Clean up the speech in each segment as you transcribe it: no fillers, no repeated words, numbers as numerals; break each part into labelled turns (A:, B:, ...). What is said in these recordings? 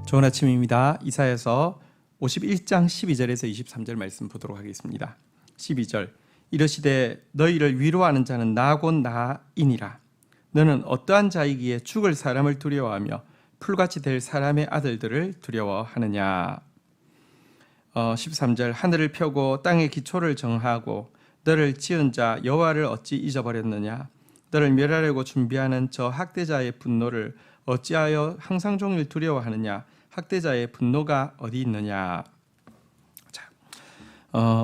A: 좋은 아침입니다. 이사야서 51장 12절에서 23절 말씀 보도록 하겠습니다. 12절 이르시되 너희를 위로하는 자는 나 곧 나이니라. 너는 어떠한 자이기에 죽을 사람을 두려워하며 풀같이 될 사람의 아들들을 두려워하느냐. 13절 하늘을 펴고 땅의 기초를 정하고 너를 지은 자 여호와를 어찌 잊어버렸느냐. 너를 멸하려고 준비하는 저 학대자의 분노를 어찌하여 항상 종일 두려워하느냐. 학대자의 분노가 어디 있느냐. 자,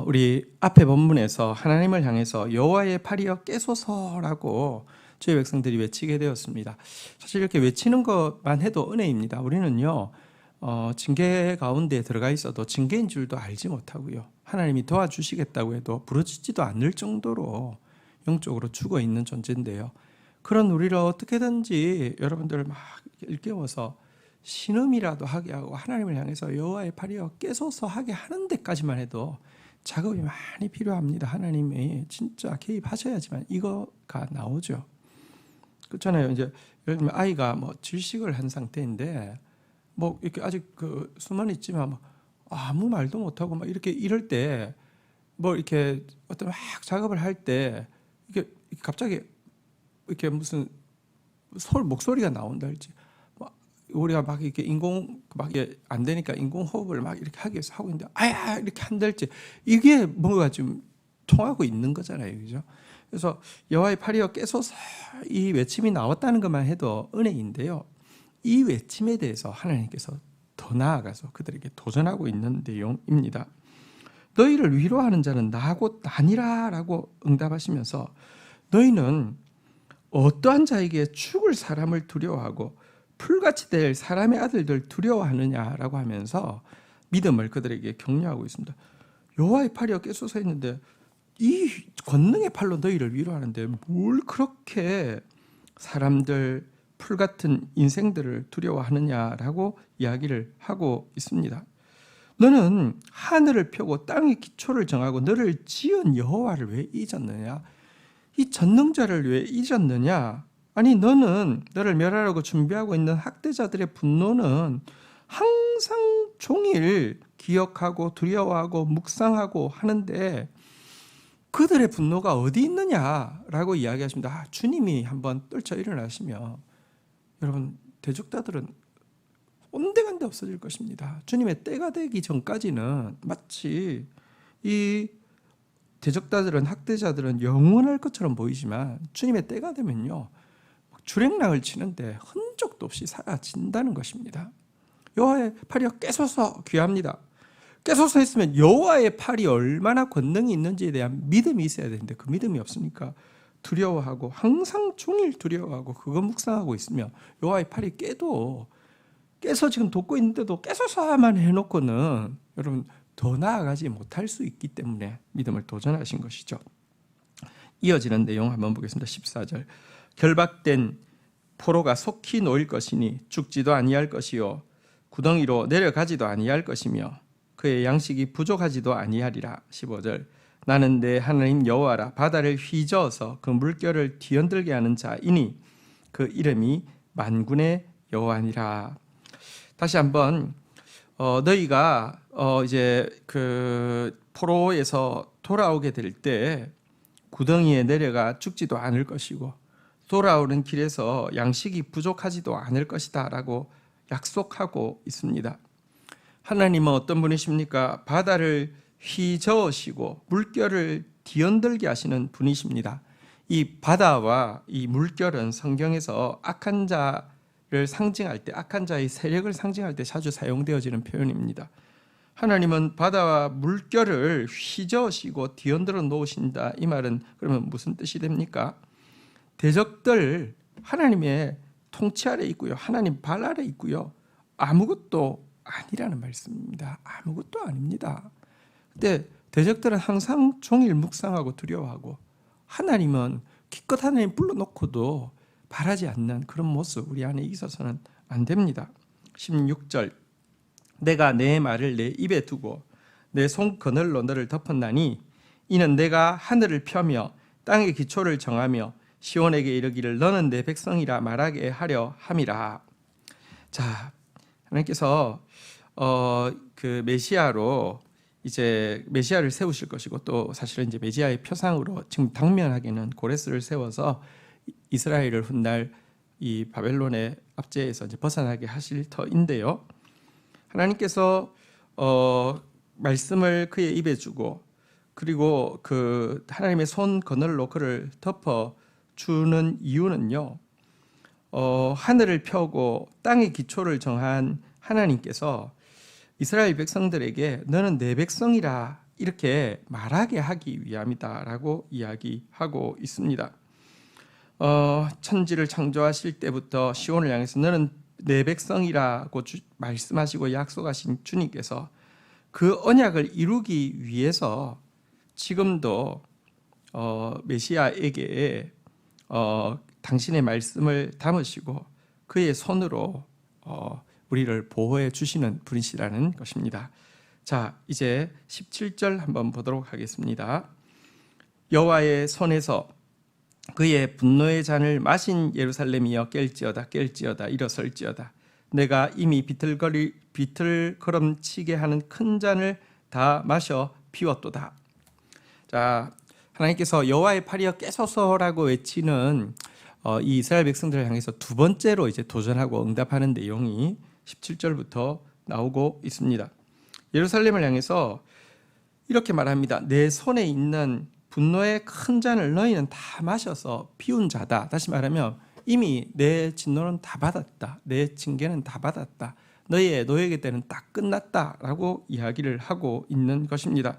A: 우리 앞에 본문에서 하나님을 향해서 여호와의 팔이여 깨소서라고 저희 백성들이 외치게 되었습니다. 사실 이렇게 외치는 것만 해도 은혜입니다. 우리는요 징계 가운데 들어가 있어도 징계인 줄도 알지 못하고요, 하나님이 도와주시겠다고 해도 부르짖지도 않을 정도로 영적으로 죽어 있는 존재인데요, 그런 우리를 어떻게든지 여러분들을 막 일깨워서 신음이라도 하게 하고 하나님을 향해서 여호와의 팔이여 깨소서 하게 하는 데까지만 해도 작업이 많이 필요합니다. 하나님이 진짜 개입하셔야지만 이거가 나오죠. 그렇잖아요. 이제 예를 들면 아이가 뭐 질식을 한 상태인데 뭐 이렇게 아직 그 수만 있지만 뭐 아무 말도 못하고 막 이렇게 이럴 때 뭐 이렇게 어떤 막 작업을 할 때 이게 갑자기 이렇게 무슨 목소리가 나온다 할지, 우리가 막 이렇게 인공 막 안 되니까 인공호흡을 막 이렇게 하기 위해서 하고 있는데 아야 이렇게 한달지 이게 뭔가 좀 통하고 있는 거잖아요, 그죠? 그래서 여호와의 팔이여 깨소서 이 외침이 나왔다는 것만 해도 은혜인데요, 이 외침에 대해서 하나님께서 더 나아가서 그들에게 도전하고 있는 내용입니다. 너희를 위로하는 자는 나 곧 나니라 라고 응답하시면서 너희는 어떠한 자에게 죽을 사람을 두려워하고 풀같이 될 사람의 아들들 두려워하느냐라고 하면서 믿음을 그들에게 격려하고 있습니다. 여호와의 팔이여 깨소서 했는데 이 권능의 팔로 너희를 위로하는데 뭘 그렇게 사람들 풀 같은 인생들을 두려워하느냐라고 이야기를 하고 있습니다. 너는 하늘을 펴고 땅의 기초를 정하고 너를 지은 여호와를 왜 잊었느냐? 이 전능자를 왜 잊었느냐? 아니 너는 너를 멸하려고 준비하고 있는 학대자들의 분노는 항상 종일 기억하고 두려워하고 묵상하고 하는데 그들의 분노가 어디 있느냐라고 이야기하십니다. 주님이 한번 떨쳐 일어나시면 여러분 대적자들은 온데간데 없어질 것입니다. 주님의 때가 되기 전까지는 마치 이 대적자들은 학대자들은 영원할 것처럼 보이지만 주님의 때가 되면요 주랭랑을 치는데 흔적도 없이 사라진다는 것입니다. 여호와의 팔이여 깨소서 귀합니다. 깨소서 했으면 여호와의 팔이 얼마나 권능이 있는지에 대한 믿음이 있어야 되는데 그 믿음이 없으니까 두려워하고 항상 종일 두려워하고 그거 묵상하고 있으면 여호와의 팔이 깨서 지금 돕고 있는데도 깨소서만 해놓고는 여러분 더 나아가지 못할 수 있기 때문에 믿음을 도전하신 것이죠. 이어지는 내용 한번 보겠습니다. 14절 결박된 포로가 속히 놓일 것이니 죽지도 아니할 것이요 구덩이로 내려가지도 아니할 것이며 그의 양식이 부족하지도 아니하리라. 15절 나는 내 하나님 여호와라. 바다를 휘저어서 그 물결을 뒤흔들게 하는 자이니 그 이름이 만군의 여호와니라. 다시 한번 너희가 이제 그 포로에서 돌아오게 될 때 구덩이에 내려가 죽지도 않을 것이고 돌아오는 길에서 양식이 부족하지도 않을 것이다 라고 약속하고 있습니다. 하나님은 어떤 분이십니까? 바다를 휘저으시고 물결을 뒤흔들게 하시는 분이십니다. 이 바다와 이 물결은 성경에서 악한 자를 상징할 때, 악한 자의 세력을 상징할 때 자주 사용되어지는 표현입니다. 하나님은 바다와 물결을 휘저으시고 뒤흔들어 놓으신다. 이 말은 그러면 무슨 뜻이 됩니까? 대적들 하나님의 통치 아래 있고요, 하나님 발 아래 있고요, 아무것도 아니라는 말씀입니다. 아무것도 아닙니다. 근데 대적들은 항상 종일 묵상하고 두려워하고 하나님은 기껏 하나님 불러놓고도 바라지 않는 그런 모습 우리 안에 있어서는 안 됩니다. 16절 내가 내 말을 내 입에 두고 내 손그늘로 너를 덮었나니 이는 내가 하늘을 펴며 땅의 기초를 정하며 시온에게 이르기를 너는 내 백성이라 말하게 하려 함이라. 자, 하나님께서 그 메시아로 이제 메시아를 세우실 것이고, 또 사실은 이제 메시아의 표상으로 지금 당면하게는 고레스를 세워서 이스라엘을 훗날 이 바벨론의 압제에서 이제 벗어나게 하실 터인데요. 하나님께서 말씀을 그의 입에 주고, 그리고 그 하나님의 손 그늘로 그를 덮어 주는 이유는요, 하늘을 펴고 땅의 기초를 정한 하나님께서 이스라엘 백성들에게 너는 내 백성이라 이렇게 말하게 하기 위함이다라고 이야기하고 있습니다. 천지를 창조하실 때부터 시온을 향해서 너는 내 백성이라고 말씀하시고 약속하신 주님께서 그 언약을 이루기 위해서 지금도 메시아에게 당신의 말씀을 담으시고 그의 손으로 우리를 보호해 주시는 분이시라는 것입니다. 자, 이제 17절 한번 보도록 하겠습니다. 여호와의 손에서 그의 분노의 잔을 마신 예루살렘이여 깰지어다 깰지어다 일어설지어다. 내가 이미 비틀거름치게 하는 큰 잔을 다 마셔 비웠도다. 자, 하나님께서 여호와의 팔이여 깨소서라고 외치는 이 이스라엘 백성들을 향해서 두 번째로 이제 도전하고 응답하는 내용이 17절부터 나오고 있습니다. 예루살렘을 향해서 이렇게 말합니다. 내 손에 있는 분노의 큰 잔을 너희는 다 마셔서 비운 자다. 다시 말하면 이미 내 진노는 다 받았다. 내 징계는 다 받았다. 너희의 노예의 때는 딱 끝났다라고 이야기를 하고 있는 것입니다.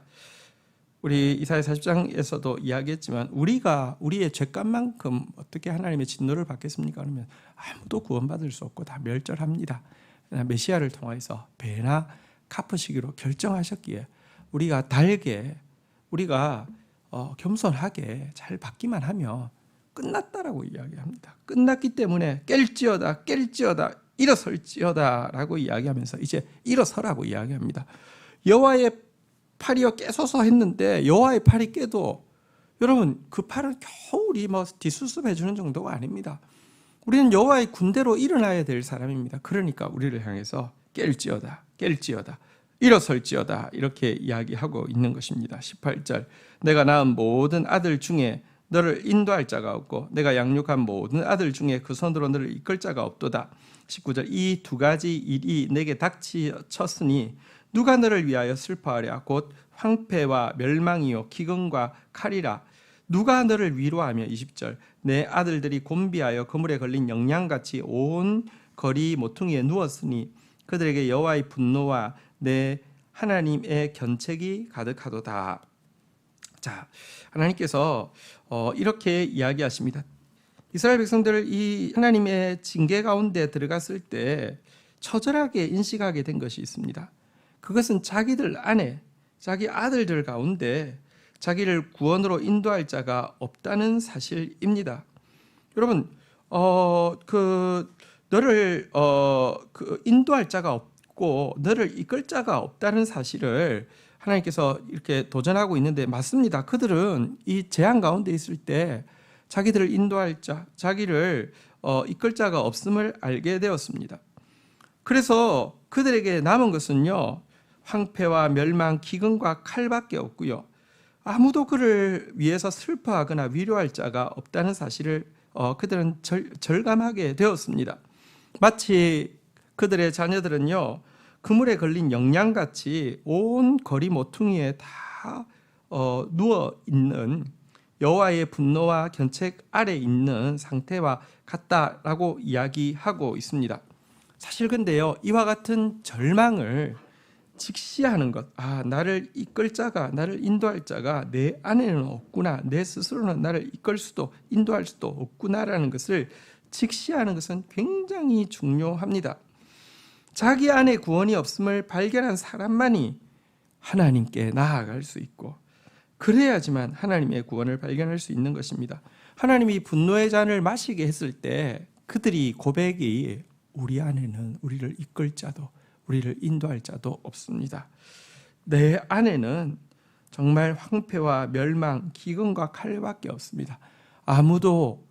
A: 우리 이사야 40장에서도 이야기했지만 우리가 우리의 죄값만큼 어떻게 하나님의 진노를 받겠습니까? 그러면 아무도 구원받을 수 없고 다 멸절합니다. 메시아를 통해서 배나 갚으시기로 결정하셨기에 우리가 달게, 우리가 겸손하게 잘 받기만 하면 끝났다라고 이야기합니다. 끝났기 때문에 깰지어다 일어설지어다 라고 이야기하면서 이제 일어서라고 이야기합니다. 여호와의 팔이여 깨소서 했는데 여호와의 팔이 깨도 여러분 그 팔은 겨우 우리 뒷수습해 주는 정도가 아닙니다. 우리는 여호와의 군대로 일어나야 될 사람입니다. 그러니까 우리를 향해서 깰지어다 일어설지어다 이렇게 이야기하고 있는 것입니다. 18절 내가 낳은 모든 아들 중에 너를 인도할 자가 없고 내가 양육한 모든 아들 중에 그 손으로 너를 이끌 자가 없도다. 19절 이 두 가지 일이 내게 닥치쳤으니 누가 너를 위하여 슬퍼하랴. 곧 황폐와 멸망이요 기근과 칼이라. 누가 너를 위로하며. 20절 내 아들들이 곤비하여 그물에 걸린 영양같이 온 거리 모퉁이에 누웠으니 그들에게 여호와의 분노와 내 하나님의 견책이 가득하도다. 자, 하나님께서 이렇게 이야기하십니다. 이스라엘 백성들을 이 하나님의 징계 가운데 들어갔을 때 처절하게 인식하게 된 것이 있습니다. 그것은 자기들 안에 자기 아들들 가운데 자기를 구원으로 인도할 자가 없다는 사실입니다. 여러분, 너를 인도할 자가 없고 너를 이끌 자가 없다는 사실을 하나님께서 이렇게 도전하고 있는데 맞습니다. 그들은 이 재앙 가운데 있을 때 자기들을 인도할 자, 자기를 이끌 자가 없음을 알게 되었습니다. 그래서 그들에게 남은 것은요, 황폐와 멸망, 기근과 칼밖에 없고요. 아무도 그를 위해서 슬퍼하거나 위로할 자가 없다는 사실을 그들은 절감하게 되었습니다. 마치 그들의 자녀들은요, 그물에 걸린 영양같이 온 거리 모퉁이에 다 누워 있는 여호와의 분노와 견책 아래 있는 상태와 같다라고 이야기하고 있습니다. 사실 근데요, 이와 같은 절망을 직시하는 것, 나를 이끌 자가, 나를 인도할 자가 내 안에는 없구나, 내 스스로는 나를 이끌 수도 인도할 수도 없구나라는 것을 직시하는 것은 굉장히 중요합니다. 자기 안에 구원이 없음을 발견한 사람만이 하나님께 나아갈 수 있고, 그래야지만 하나님의 구원을 발견할 수 있는 것입니다. 하나님이 분노의 잔을 마시게 했을 때 그들이 고백이 우리 안에는 우리를 이끌 자도 우리를 인도할 자도 없습니다. 내 안에는 정말 황폐와 멸망, 기근과 칼밖에 없습니다. 아무도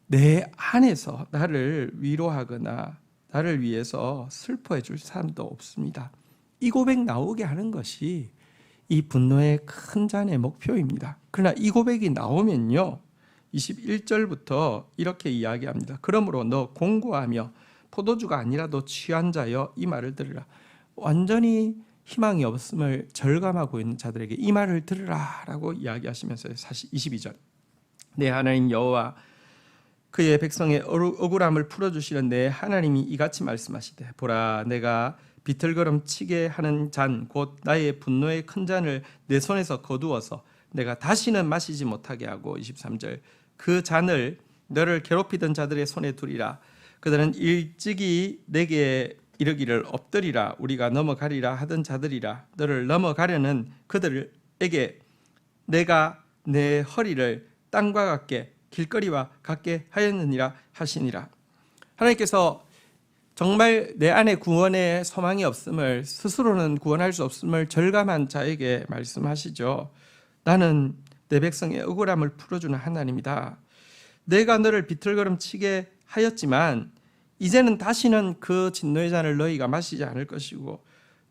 A: 내 안에서 나를 위로하거나 나를 위해서 슬퍼해 줄 사람도 없습니다. 이 고백 나오게 하는 것이 이 분노의 큰 잔의 목표입니다. 그러나 이 고백이 나오면요, 21절부터 이렇게 이야기합니다. 그러므로 너 공고하며 포도주가 아니라도 취한 자여 이 말을 들으라. 완전히 희망이 없음을 절감하고 있는 자들에게 이 말을 들으라 라고 이야기하시면서 사실 22절, 내 하나님 여호와 그의 백성의 억울함을 풀어주시는 내 하나님이 이같이 말씀하시되, 보라, 내가 비틀거름 치게 하는 잔 곧 나의 분노의 큰 잔을 내 손에서 거두어서 내가 다시는 마시지 못하게 하고, 23절, 그 잔을 너를 괴롭히던 자들의 손에 두리라. 그들은 일찍이 내게 이르기를 엎드리라 우리가 넘어가리라 하던 자들이라. 너를 넘어가려는 그들에게 내가 내 허리를 땅과 같게 길거리와 같게 하였느니라 하시니라. 하나님께서 정말 내 안에 구원의 소망이 없음을, 스스로는 구원할 수 없음을 절감한 자에게 말씀하시죠. 나는 내 백성의 억울함을 풀어주는 하나님이다. 내가 너를 비틀거름 치게 하였지만 이제는 다시는 그 진노의 잔을 너희가 마시지 않을 것이고,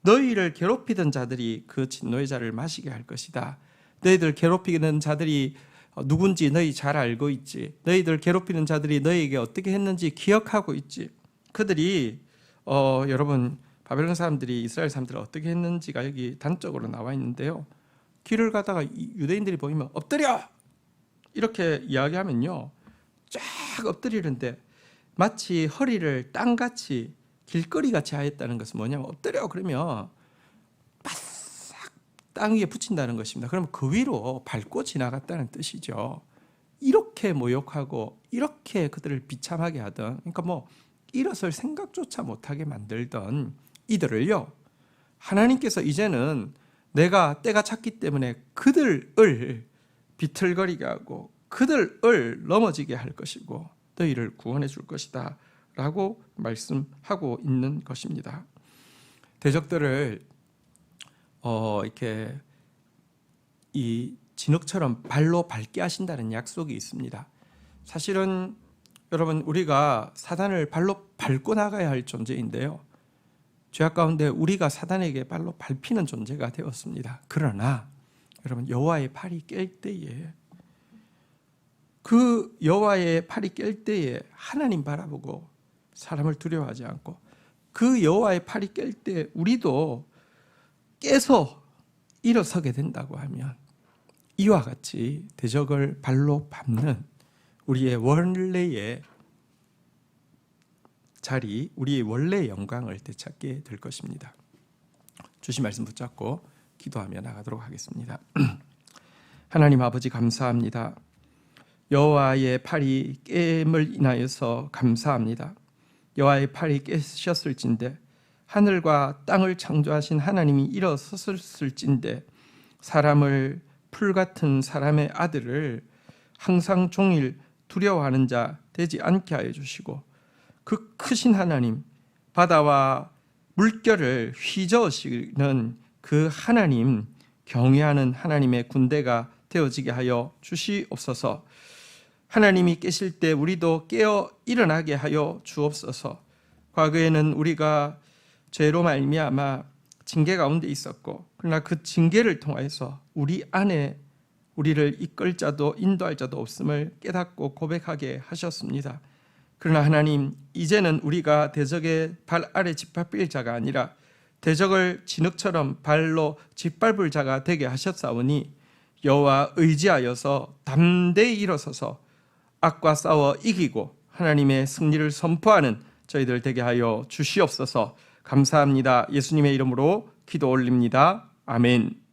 A: 너희를 괴롭히던 자들이 그 진노의 잔을 마시게 할 것이다. 너희들 괴롭히는 자들이 누군지 너희 잘 알고 있지. 너희들 괴롭히는 자들이 너희에게 어떻게 했는지 기억하고 있지. 그들이 여러분, 바벨론 사람들이 이스라엘 사람들을 어떻게 했는지가 여기 단적으로 나와 있는데요, 길을 가다가 유대인들이 보이면 엎드려 이렇게 이야기하면요, 쫙 엎드리는데 마치 허리를 땅같이 길거리같이 하였다는 것은 뭐냐면, 엎드려 그러면 바싹 땅 위에 붙인다는 것입니다. 그러면 그 위로 밟고 지나갔다는 뜻이죠. 이렇게 모욕하고 이렇게 그들을 비참하게 하던, 그러니까 뭐 일어설 생각조차 못하게 만들던 이들을요, 하나님께서 이제는 내가 때가 찼기 때문에 그들을 비틀거리게 하고 그들을 넘어지게 할 것이고 너희를 구원해 줄 것이다 라고 말씀하고 있는 것입니다. 대적들을 이렇게 이 진흙처럼 발로 밟게 하신다는 약속이 있습니다. 사실은 여러분, 우리가 사단을 발로 밟고 나가야 할 존재인데요, 죄악 가운데 우리가 사단에게 발로 밟히는 존재가 되었습니다. 그러나 여러분, 여호와의 팔이 깰 때에, 그 여호와의 팔이 깰 때에 하나님 바라보고 사람을 두려워하지 않고, 그 여호와의 팔이 깰 때 우리도 깨서 일어서게 된다고 하면, 이와 같이 대적을 발로 밟는 우리의 원래의 자리, 우리의 원래의 영광을 되찾게 될 것입니다. 주신 말씀 붙잡고 기도하며 나가도록 하겠습니다. 하나님 아버지, 감사합니다. 여호와의 팔이 깨임을 인하여서 감사합니다. 여호와의 팔이 깨셨을진데, 하늘과 땅을 창조하신 하나님이 일어섰을진데, 사람을, 풀 같은 사람의 아들을 항상 종일 두려워하는 자 되지 않게 하여 주시고, 그 크신 하나님, 바다와 물결을 휘저으시는 그 하나님, 경외하는 하나님의 군대가 되어지게 하여 주시옵소서. 하나님이 깨실 때 우리도 깨어 일어나게 하여 주옵소서. 과거에는 우리가 죄로 말미암아 징계 가운데 있었고, 그러나 그 징계를 통해서 우리 안에 우리를 이끌 자도 인도할 자도 없음을 깨닫고 고백하게 하셨습니다. 그러나 하나님, 이제는 우리가 대적의 발 아래 짓밟힐 자가 아니라 대적을 진흙처럼 발로 짓밟을 자가 되게 하셨사오니, 여호와 의지하여서 담대히 일어서서 악과 싸워 이기고 하나님의 승리를 선포하는 저희들 되게 하여 주시옵소서. 감사합니다. 예수님의 이름으로 기도 올립니다. 아멘.